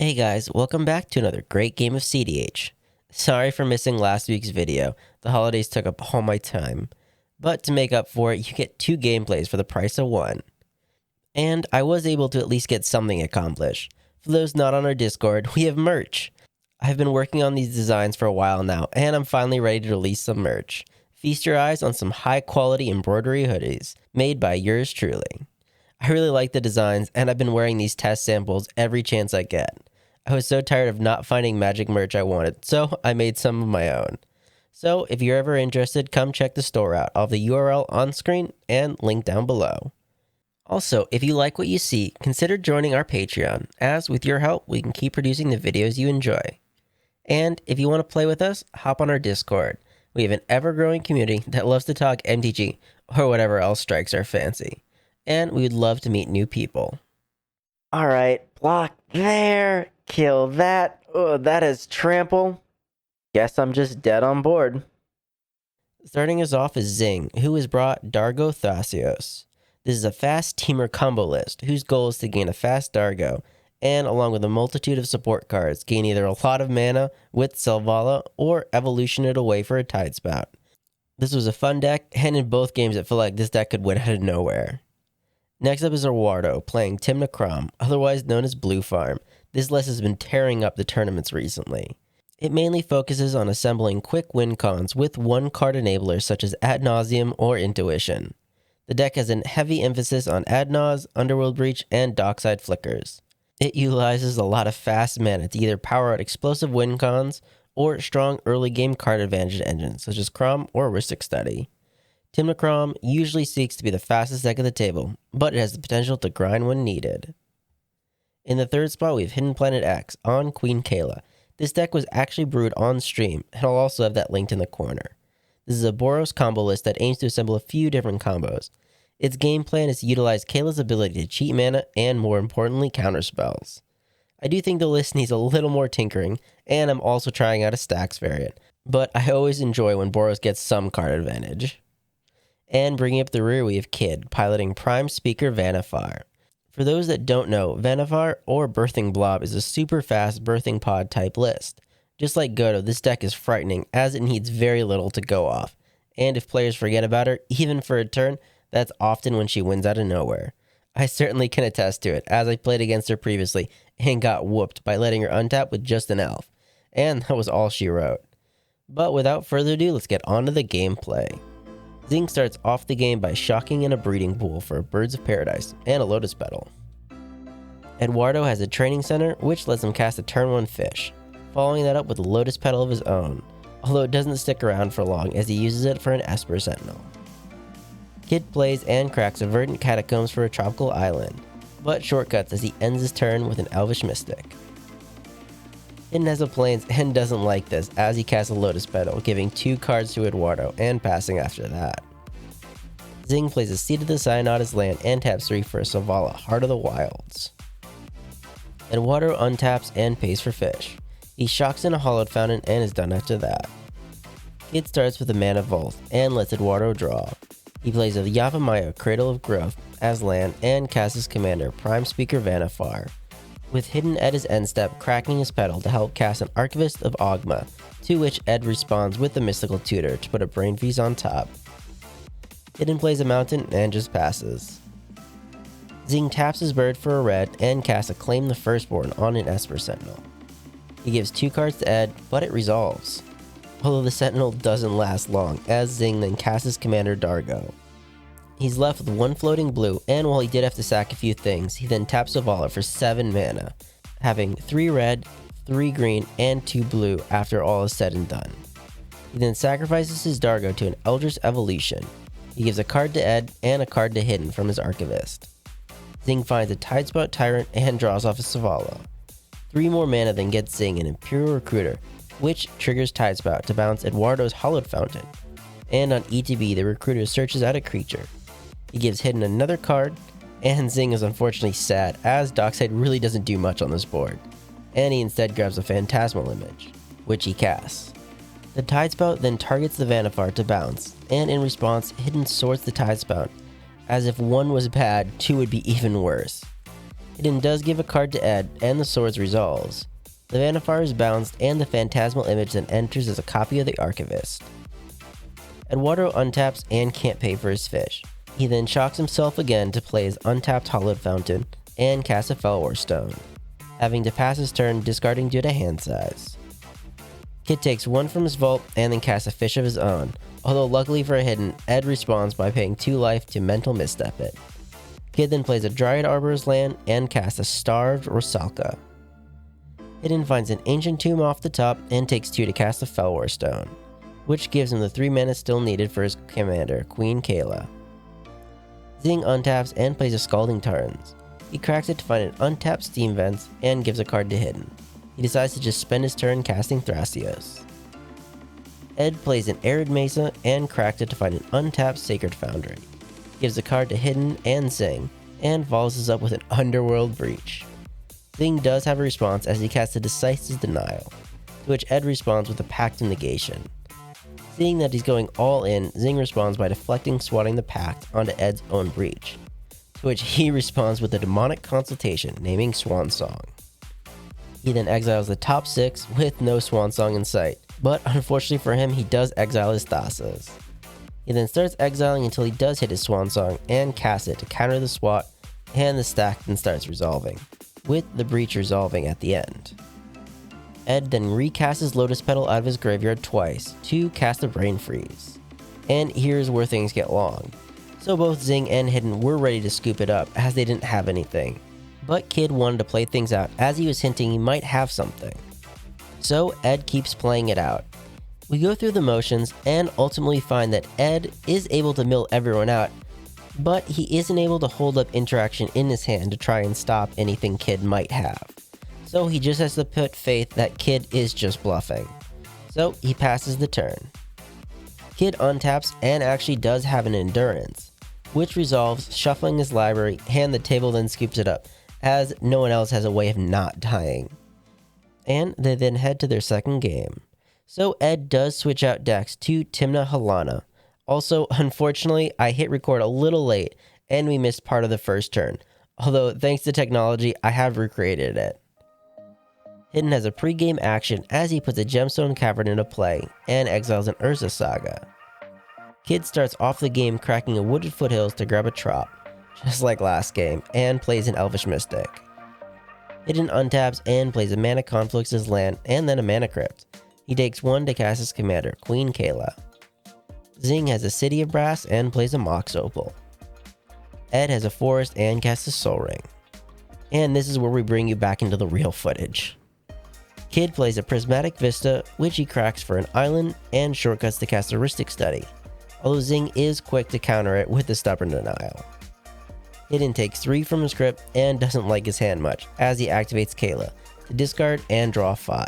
Hey guys, welcome back to another great game of CDH. Sorry for missing last week's video, the holidays took up all my time. But to make up for it, you get 2 gameplays for the price of 1. And I was able to at least get something accomplished. For those not on our Discord, we have merch. I've been working on these designs for a while now, and I'm finally ready to release some merch. Feast your eyes on some high quality embroidery hoodies, made by yours truly. I really like the designs, and I've been wearing these test samples every chance I get. I was so tired of not finding magic merch I wanted, so I made some of my own. So if you're ever interested, come check the store out. I'll have the URL on screen and link down below. Also, if you like what you see, consider joining our Patreon, as with your help, we can keep producing the videos you enjoy. And if you want to play with us, hop on our Discord. We have an ever-growing community that loves to talk MTG or whatever else strikes our fancy. And we would love to meet new people. Alright, block there. Kill that. Oh, that is trample. Guess I'm just dead on board. Starting us off is Cedh, who has brought Dargo Thrasios. This is a fast teamer combo list, whose goal is to gain a fast Dargo, and along with a multitude of support cards, gain either a lot of mana with Selvala, or evolution it away for a Tidespout. This was a fun deck, and in both games it felt like this deck could win out of nowhere. Next up is Eduardo, playing Tymna Kraum, otherwise known as Blue Farm. This list has been tearing up the tournaments recently. It mainly focuses on assembling quick win cons with 1-card enablers such as Ad Nauseam or Intuition. The deck has a heavy emphasis on Ad Nause, Underworld Breach, and Dockside Flickers. It utilizes a lot of fast mana to either power out explosive win cons or strong early game card advantage engines such as Kraum or Rhystic Study. Tymna Kraum usually seeks to be the fastest deck at the table, but it has the potential to grind when needed. In the third spot, we have Hidden Planet X on Queen Kayla. This deck was actually brewed on stream, and I'll also have that linked in the corner. This is a Boros combo list that aims to assemble a few different combos. Its game plan is to utilize Kayla's ability to cheat mana and, more importantly, counter spells. I do think the list needs a little more tinkering, and I'm also trying out a stax variant, but I always enjoy when Boros gets some card advantage. And bringing up the rear, we have Kid, piloting Prime Speaker Vanifar. For those that don't know, Vanifar or Birthing Blob is a super fast birthing pod type list. Just like Godo, this deck is frightening as it needs very little to go off. And if players forget about her, even for a turn, that's often when she wins out of nowhere. I certainly can attest to it, as I played against her previously and got whooped by letting her untap with just an elf. And that was all she wrote. But without further ado, let's get on to the gameplay. Cedh starts off the game by shocking in a breeding pool for Birds of Paradise and a Lotus Petal. Eduardo has a training center, which lets him cast a turn 1 fish, following that up with a Lotus Petal of his own, although it doesn't stick around for long as he uses it for an Esper Sentinel. Kid plays and cracks a Verdant Catacombs for a tropical island, but shortcuts as he ends his turn with an Elvish Mystic. Hidden has a Plains and doesn't like this as he casts a Lotus Petal, giving 2 cards to Eduardo and passing after that. Cedh plays a Seed of the Synod as land and taps 3 for a Selvala, Heart of the Wilds. Eduardo untaps and pays for fish. He shocks in a Hollowed Fountain and is done after that. Kid starts with a Mana Vault and lets Eduardo draw. He plays a Yavimaya, Cradle of Growth as land and casts his commander, Prime Speaker Vanifar, with Hidden at his end step cracking his petal to help cast an Archivist of Ogma, to which Ed responds with the Mystical Tutor to put a Brain Freeze on top. Hidden plays a mountain and just passes. Cedh taps his bird for a red and casts a Claim the Firstborn on an Esper Sentinel. He gives 2 cards to Ed, but it resolves. Although the Sentinel doesn't last long, as Cedh then casts his commander Dargo. He's left with 1 floating blue, and while he did have to sack a few things, he then taps Selvala for 7 mana, having 3 red, 3 green, and 2 blue after all is said and done. He then sacrifices his Dargo to an Eldritch Evolution. He gives a card to Ed and a card to Hidden from his Archivist. Cedh finds a Tidespout Tyrant and draws off a Selvala. 3 more mana then gets Cedh an Imperial Recruiter, which triggers Tidespout to bounce Eduardo's Hollowed Fountain. And on ETB, the Recruiter searches out a creature. He gives Hidden another card, and Cedh is unfortunately sad, as Dockside really doesn't do much on this board, and he instead grabs a Phantasmal Image, which he casts. The Tidespout then targets the Vanifar to bounce, and in response, Hidden sorts the Tidespout. As if 1 was bad, 2 would be even worse. Hidden does give a card to Ed, and the swords resolves. The Vanifar is bounced, and the phantasmal image then enters as a copy of the Archivist. Eduardo untaps and can't pay for his fish. He then shocks himself again to play his untapped Hollowed Fountain and cast a Fellwar Stone, having to pass his turn discarding due to hand size. Kid takes one from his vault and then casts a fish of his own, although luckily for Hidden, Ed responds by paying 2 life to mental misstep it. Kid then plays a Dryad Arbor's land and casts a Starved Rusalka. Hidden finds an Ancient Tomb off the top and takes 2 to cast a Fellwar Stone, which gives him the 3 mana still needed for his commander, Queen Kayla. Zing untaps and plays a Scalding Tarns. He cracks it to find an untapped Steam Vents and gives a card to Hidden. He decides to just spend his turn casting Thrasios. Ed plays an Arid Mesa and cracks it to find an untapped Sacred Foundry. Gives a card to Hidden and Zing, and follows this up with an Underworld Breach. Zing does have a response as he casts a Decisive Denial, to which Ed responds with a Pact of Negation. Seeing that he's going all in, Zing responds by deflecting swatting the Pact onto Ed's own breach, to which he responds with a Demonic Consultation naming Swan Song. He then exiles the top 6 with no Swan Song in sight, but unfortunately for him he does exile his Thassa's. He then starts exiling until he does hit his Swan Song and casts it to counter the swat, and the stack then starts resolving, with the breach resolving at the end. Ed then recasts his Lotus Petal out of his graveyard twice to cast a Brain Freeze. And here's where things get long. So both Zing and Hidden were ready to scoop it up as they didn't have anything. But Kid wanted to play things out as he was hinting he might have something. So Ed keeps playing it out. We go through the motions and ultimately find that Ed is able to mill everyone out, but he isn't able to hold up interaction in his hand to try and stop anything Kid might have. So he just has to put faith that Kid is just bluffing. So he passes the turn. Kid untaps and actually does have an Endurance, which resolves, shuffling his library, and the table then scoops it up, as no one else has a way of not dying. And they then head to their second game. So Ed does switch out decks to Tymna Halana. Also, unfortunately, I hit record a little late, and we missed part of the first turn. Although, thanks to technology, I have recreated it. Hidden has a pre-game action as he puts a Gemstone Cavern into play, and exiles an Urza Saga. Kid starts off the game cracking a Wooded Foothills to grab a Trop, just like last game, and plays an Elvish Mystic. Hidden untaps and plays a Mana Conflicts as land, and then a Mana Crypt. He takes 1 to cast his commander, Queen Kayla. Zing has a City of Brass and plays a Mox Opal. Ed has a Forest and casts a Soul Ring. And this is where we bring you back into the real footage. Kid plays a Prismatic Vista, which he cracks for an island, and shortcuts to cast a Rhystic Study, although Zing is quick to counter it with the Stubborn Denial. Hidden takes 3 from his crypt and doesn't like his hand much, as he activates Kayla to discard and draw 5.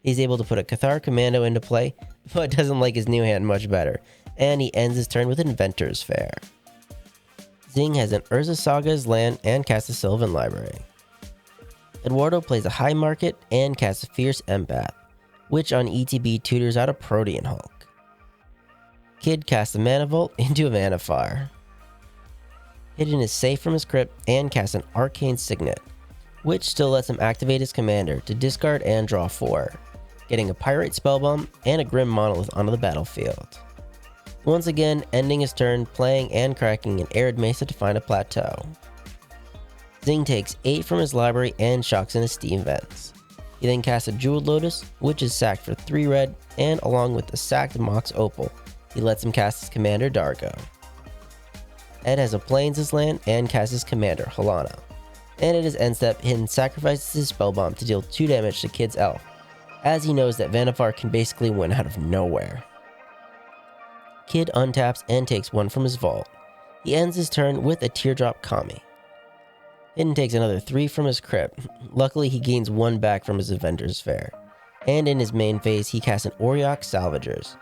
He's able to put a Cathar Commando into play, but doesn't like his new hand much better, and he ends his turn with Inventor's Fair. Zing has an Urza Saga's land and casts a Sylvan Library. Eduardo plays a High Market and casts a Fierce Empath, which on ETB tutors out a Protean Hulk. Kid casts a Mana Vault into a Vanifar. Hidden is safe from his crypt and casts an Arcane Signet, which still lets him activate his commander to discard and draw 4, getting a Pyrite Spellbomb and a Grim Monolith onto the battlefield. Once again, ending his turn playing and cracking an Arid Mesa to find a plateau. Zing takes 8 from his library and shocks in his Steam Vents. He then casts a Jeweled Lotus, which is sacked for 3 red, and along with the sacked Mox Opal, he lets him cast his commander Dargo. Ed has a Plains' land and casts his commander Halana. And at his end step, Hidden sacrifices his Spellbomb to deal 2 damage to Kid's Elf, as he knows that Vanifar can basically win out of nowhere. Kid untaps and takes 1 from his vault. He ends his turn with a Teardrop Kami. Hidden takes another 3 from his crypt. Luckily, he gains 1 back from his Inventor's Fair. And in his main phase, he casts an Auriok Salvagers.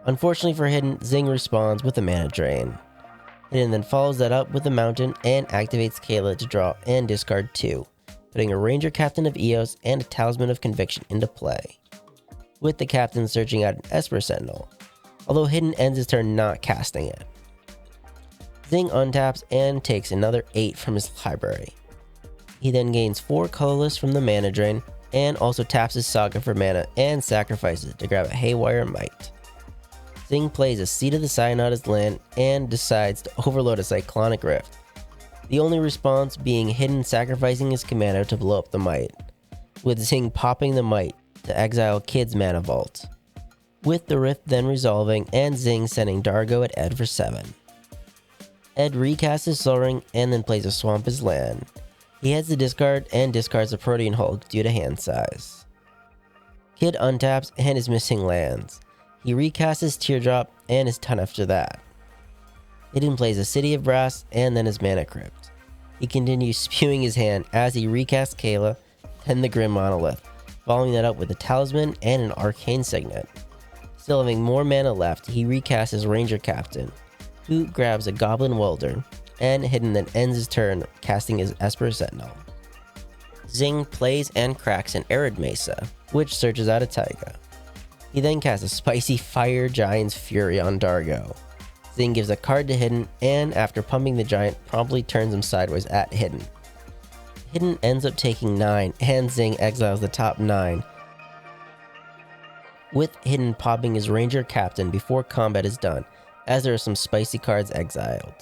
Unfortunately for Hidden, Zing responds with a Mana Drain. Hidden then follows that up with a Mountain and activates Kayla to draw and discard 2, putting a Ranger Captain of Eos and a Talisman of Conviction into play, with the Captain searching out an Esper Sentinel, although Hidden ends his turn not casting it. Zing untaps and takes another 8 from his library. He then gains 4 colorless from the mana drain, and also taps his Saga for mana and sacrifices it to grab a Haywire Might. Zing plays a Seed of the Sign on his land and decides to overload a Cyclonic Rift, the only response being Hidden sacrificing his Commando to blow up the Might, with Zing popping the Might to exile Kid's Mana Vault, with the Rift then resolving and Zing sending Dargo at Ed for 7. Ed recasts his Sol Ring and then plays a Swamp his land. He heads to discard and discards a Protean Hulk due to hand size. Kid untaps and is missing lands. He recasts his Teardrop and is done after that. Hidden plays a City of Brass and then his Mana Crypt. He continues spewing his hand as he recasts Kayla, then the Grim Monolith, following that up with a Talisman and an Arcane Signet. Still having more mana left, he recasts his Ranger Captain, who grabs a Goblin Welder, and Hidden then ends his turn casting his Esper Sentinel. Zing plays and cracks an Arid Mesa, which searches out a Taiga. He then casts a spicy Fire Giant's Fury on Dargo. Zing gives a card to Hidden, and after pumping the Giant, promptly turns him sideways at Hidden. Hidden ends up taking 9, and Zing exiles the top 9, with Hidden popping his Ranger Captain before combat is done, as there are some spicy cards exiled.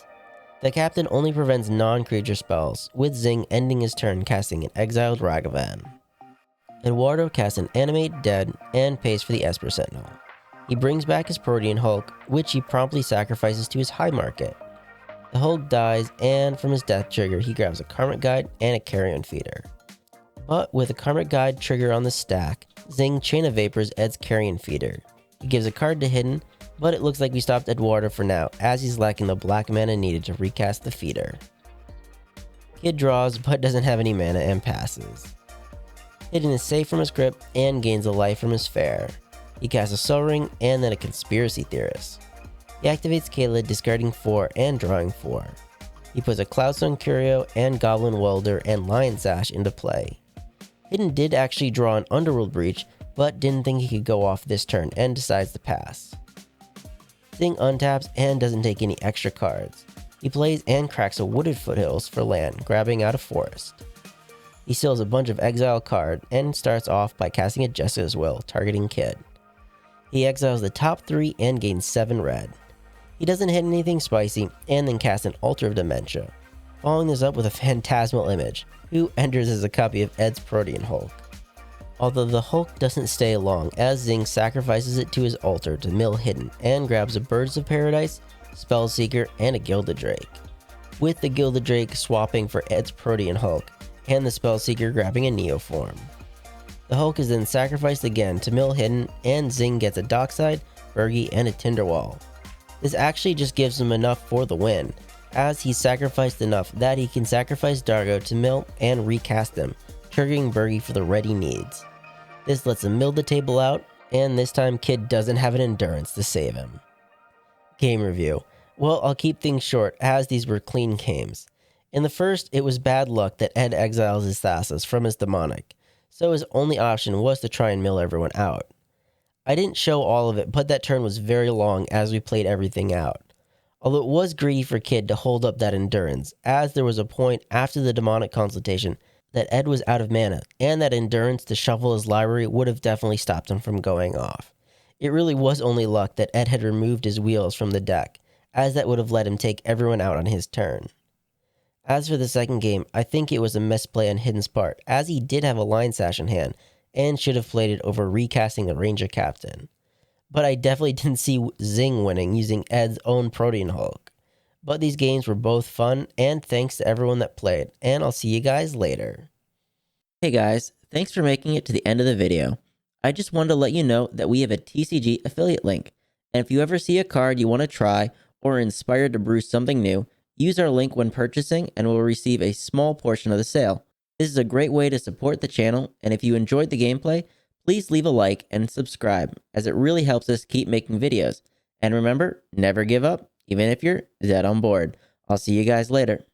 The Captain only prevents non-creature spells, with Zing ending his turn casting an exiled Ragavan. Eduardo casts an Animate Dead and pays for the Esper Sentinel. He brings back his Protean Hulk, which he promptly sacrifices to his High Market. The Hulk dies, and from his death trigger he grabs a Karmic Guide and a Carrion Feeder. But with a Karmic Guide trigger on the stack, Zing Chain of Vapors Ed's Carrion Feeder. He gives a card to Hidden, but it looks like we stopped Eduardo for now, as he's lacking the black mana needed to recast the feeder. Kid draws, but doesn't have any mana and passes. Hidden is safe from his crypt and gains a life from his fair. He casts a Sol Ring and then a Conspiracy Theorist. He activates Kayla, discarding 4 and drawing 4. He puts a Cloudstone Curio and Goblin Welder and Lion Sash into play. Hidden did actually draw an Underworld Breach, but didn't think he could go off this turn and decides to pass. Zing untaps and doesn't take any extra cards. He plays and cracks a Wooded Foothills for land, grabbing out a forest. He steals a bunch of exile card and starts off by casting a Jessica's Will, targeting Kid. He exiles the top 3 and gains 7 red. He doesn't hit anything spicy and then casts an Altar of Dementia, following this up with a Phantasmal Image, who enters as a copy of Ed's Protean Hulk. Although the Hulk doesn't stay long, as Zing sacrifices it to his altar to mill Hidden and grabs a Birds of Paradise, Spellseeker, and a Gilded Drake, with the Gilded Drake swapping for Ed's Protean Hulk and the Spellseeker grabbing a Neoform. The Hulk is then sacrificed again to mill Hidden, and Zing gets a Dockside, Bergie, and a Tinderwall. This actually just gives him enough for the win, as he's sacrificed enough that he can sacrifice Dargo to mill and recast him, triggering Bergie for the ready needs. This lets him mill the table out, and this time Kid doesn't have an endurance to save him. Game review. Well, I'll keep things short, as these were clean games. In the first, it was bad luck that Ed exiles his Thrasios from his Demonic, so his only option was to try and mill everyone out. I didn't show all of it, but that turn was very long as we played everything out. Although it was greedy for Kid to hold up that endurance, as there was a point after the Demonic consultation that Ed was out of mana, and that endurance to shuffle his library would have definitely stopped him from going off. It really was only luck that Ed had removed his wheels from the deck, as that would have let him take everyone out on his turn. As for the second game, I think it was a misplay on Hidden's part, as he did have a Lion Sash in hand, and should have played it over recasting the Ranger Captain. But I definitely didn't see Zing winning using Ed's own Protean Hulk. But these games were both fun, and thanks to everyone that played, and I'll see you guys later. Hey guys, thanks for making it to the end of the video. I just wanted to let you know that we have a TCG affiliate link, and if you ever see a card you want to try, or are inspired to brew something new, use our link when purchasing and we'll receive a small portion of the sale. This is a great way to support the channel, and if you enjoyed the gameplay, please leave a like and subscribe, as it really helps us keep making videos. And remember, never give up, even if you're dead on board. I'll see you guys later.